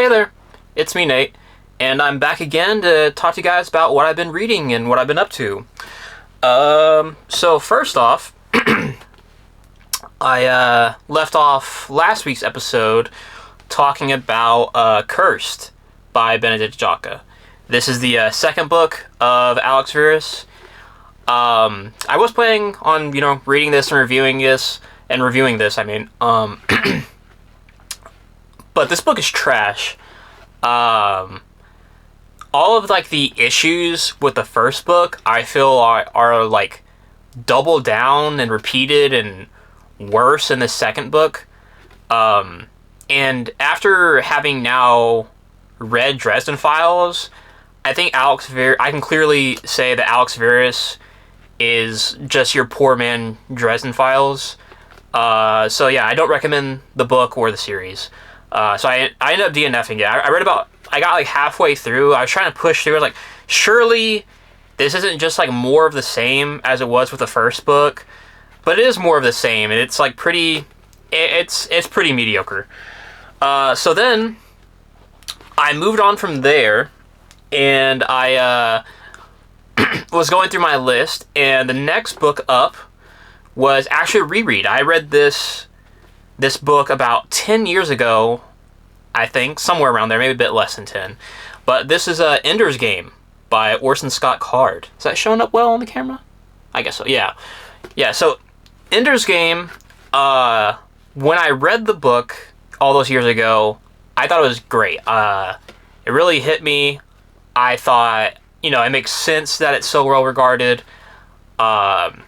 Hey there, it's me, Nate, and I'm back again to talk to you guys about what I've been reading and what I've been up to. So first off, I left off last week's episode talking about Cursed by Benedict Jocka. This is the second book of Alex Verus. I was planning on, reading this and reviewing this, but this book is trash. All of the issues with the first book, I feel are like doubled down and repeated and worse in the second book. And after having now read Dresden Files, I think I can clearly say that Alex Verus is just your poor man Dresden Files. So yeah, I don't recommend the book or the series. So I ended up DNFing it. I got halfway through. I was trying to push through. I was like, surely this isn't just more of the same as it was with the first book, but it is more of the same, and it's pretty mediocre. So then I moved on from there, and I was going through my list, and the next book up was actually a reread. I read this book about 10 years ago, I think, somewhere around there, maybe a bit less than 10. But this is Ender's Game by Orson Scott Card. Is that showing up well on the camera? I guess so, yeah. Yeah, so Ender's Game, when I read the book all those years ago, I thought it was great. It really hit me. I thought, it makes sense that it's so well regarded. And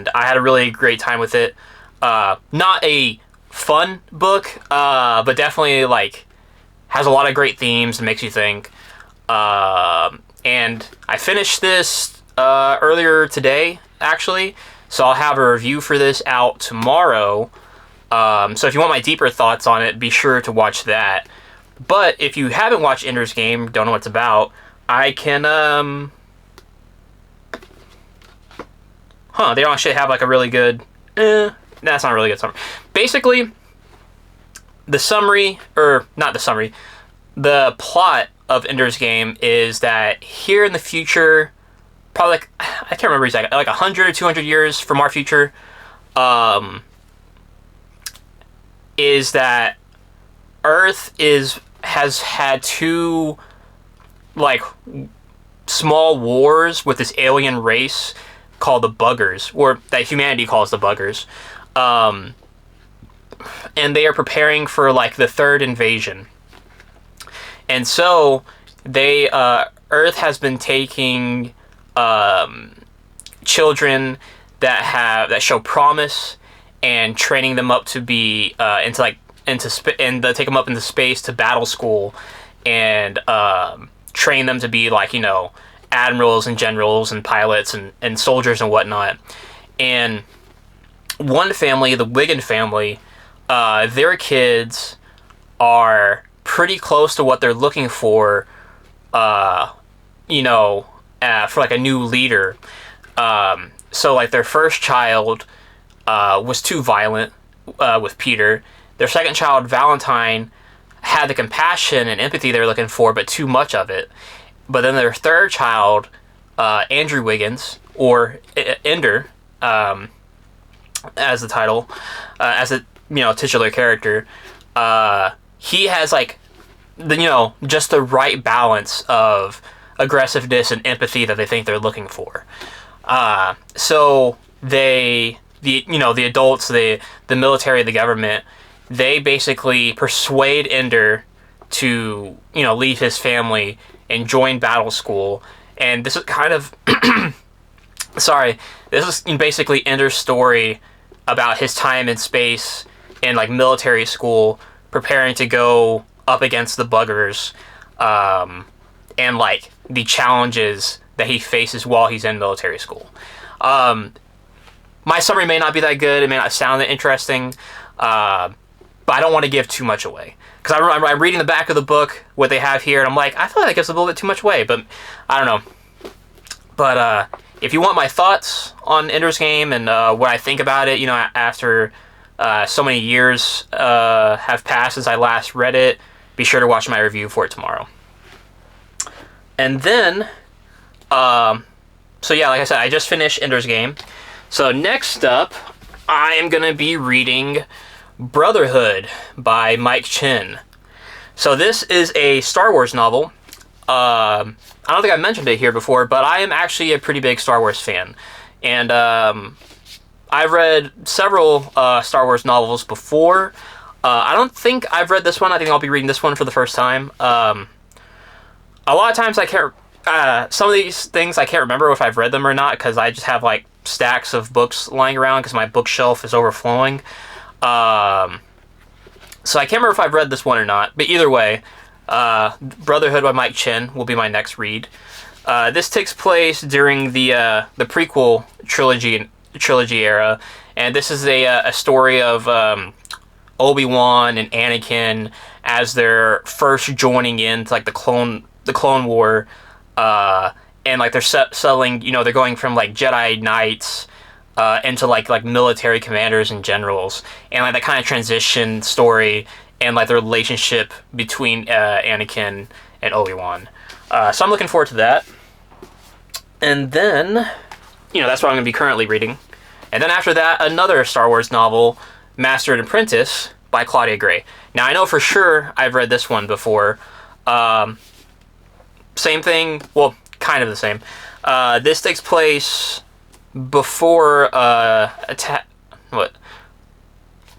I had a really great time with it. Not a fun book, but definitely has a lot of great themes and makes you think. And I finished this earlier today, actually, so I'll have a review for this out tomorrow. So if you want my deeper thoughts on it, be sure to watch that. But if you haven't watched Ender's Game, don't know what it's about, I can they don't actually have a really good... that's not a really good summary. Basically, the plot of Ender's Game is that here in the future, probably I can't remember exactly, 100 or 200 years from our future, is that Earth has had two small wars with this alien race called the Buggers, or that humanity calls the Buggers. And they are preparing for the third invasion. And so they Earth has been taking children that show promise and training them up to be take them up into space to battle school and train them to be admirals and generals and pilots and soldiers and whatnot. And one family, the Wigan family, their kids are pretty close to what they're looking for, for a new leader. So their first child was too violent with Peter. Their second child, Valentine, had the compassion and empathy they were looking for, but too much of it. But then their third child, Andrew Wiggins, or Ender, as the title, as a titular character, he has just the right balance of aggressiveness and empathy that they think they're looking for. So the adults, the military, the government, they basically persuade Ender to leave his family and join battle school. And this is kind of this is basically Ender's story about his time in space and military school, preparing to go up against the Buggers, and the challenges that he faces while he's in military school. My summary may not be that good, it may not sound that interesting, but I don't want to give too much away. Because I'm reading the back of the book, what they have here, and I'm I feel like that gives a little bit too much away, but I don't know. But if you want my thoughts on Ender's Game and what I think about it, after So many years have passed since I last read it. Be sure to watch my review for it tomorrow. And then, so yeah, like I said, I just finished Ender's Game. So next up, I am going to be reading Brotherhood by Mike Chen. So this is a Star Wars novel. I don't think I mentioned it here before, but I am actually a pretty big Star Wars fan. And I've read several Star Wars novels before. I don't think I've read this one. I think I'll be reading this one for the first time. A lot of times I can't... some of these things I can't remember if I've read them or not, because I just have like stacks of books lying around because my bookshelf is overflowing. So I can't remember if I've read this one or not. But either way, Brotherhood by Mike Chen will be my next read. This takes place during the prequel trilogy era, and this is a story of Obi-Wan and Anakin as they're first joining into like the Clone War, and like they're settling. You know, they're going from like Jedi Knights into like military commanders and generals, and like that kind of transition story and like the relationship between Anakin and Obi-Wan. So I'm looking forward to that. And then, you know, that's what I'm going to be currently reading. And then after that, another Star Wars novel, Master and Apprentice by Claudia Gray. Now, I know for sure I've read this one before. Same thing, well, kind of the same. This takes place before what?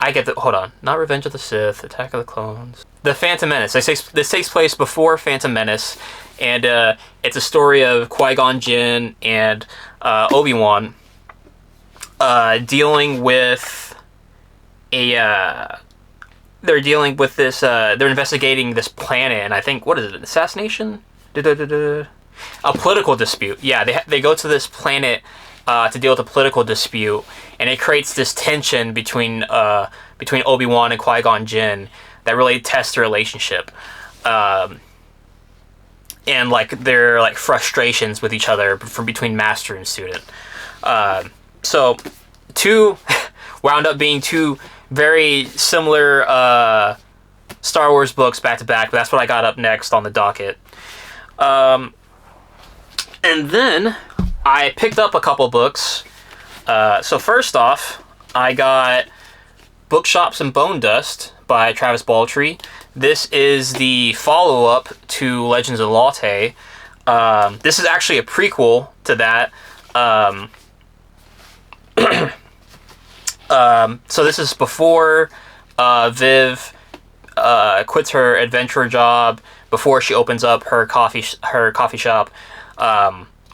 I get the... Hold on. Not Revenge of the Sith, Attack of the Clones. The Phantom Menace. This takes place before Phantom Menace, and it's a story of Qui-Gon Jinn and Obi-Wan dealing with a... they're dealing with this... they're investigating this planet, and I think... What is it? An assassination? A political dispute. Yeah, they go to this planet to deal with a political dispute, and it creates this tension between Obi-Wan and Qui-Gon Jinn that really tests their relationship, and like their like frustrations with each other from between master and student. So two wound up being two very similar Star Wars books back to back, but that's what I got up next on the docket. And then I picked up a couple books. So first off, I got Bookshops and Bone Dust by Travis Baldree. This is the follow-up to Legends of Latte. This is actually a prequel to that. So this is before Viv quits her adventurer job, before she opens up her coffee shop.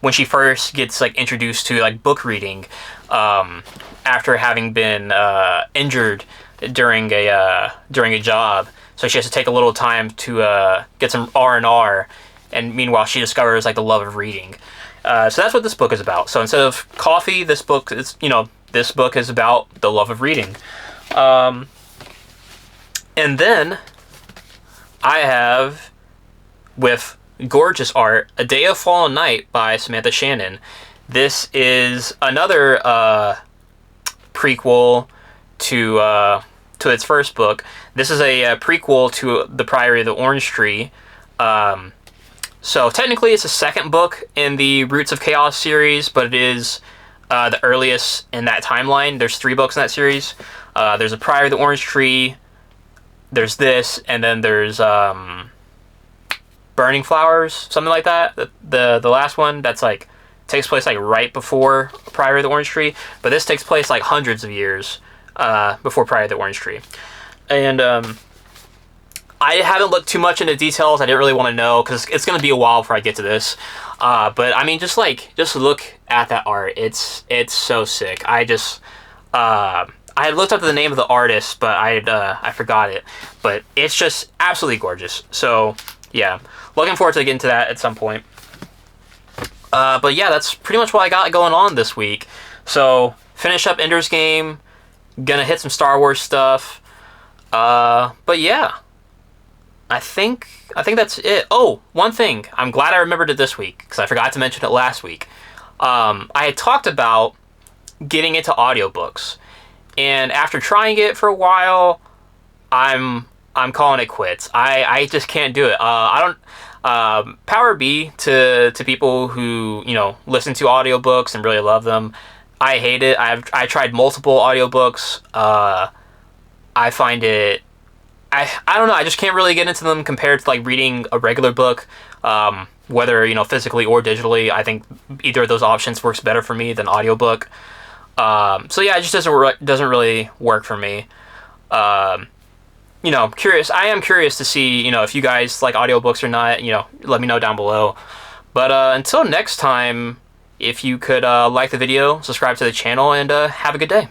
When she first gets like introduced to like book reading, after having been injured during a job, so she has to take a little time to get some R&R, and meanwhile she discovers like the love of reading. So that's what this book is about. So instead of coffee, this book is about the love of reading. And then I have, with gorgeous art, A Day of Fallen Night by Samantha Shannon. This is another prequel to its first book. This is a prequel to The Priory of the Orange Tree. So technically it's the second book in the Roots of Chaos series, but it is the earliest in that timeline. There's 3 books in that series. There's A Priory of the Orange Tree, there's this, and then there's Burning Flowers, something like that. The last one that's like takes place like right before Priory of the Orange Tree, but this takes place like hundreds of years before Priory of the Orange Tree. And I haven't looked too much into details. I didn't really want to know because it's going to be a while before I get to this. But I mean, just look at that art. It's so sick. I had looked up the name of the artist, but I forgot it. But it's just absolutely gorgeous. So yeah, looking forward to getting to that at some point. But yeah, that's pretty much what I got going on this week. So finish up Ender's Game, gonna hit some Star Wars stuff. But yeah, I think that's it. Oh, one thing, I'm glad I remembered it this week because I forgot to mention it last week. I had talked about getting into audiobooks, and after trying it for a while, I'm calling it quits. I just can't do it. I don't. Power be to people who listen to audiobooks and really love them. I hate it. I tried multiple audiobooks. I find it. I don't know. I just can't really get into them compared to like reading a regular book. Whether physically or digitally, I think either of those options works better for me than audiobook. So yeah, it just doesn't really work for me. Curious. I am curious to see if you guys like audiobooks or not. Let me know down below. But until next time, if you could like the video, subscribe to the channel, and have a good day.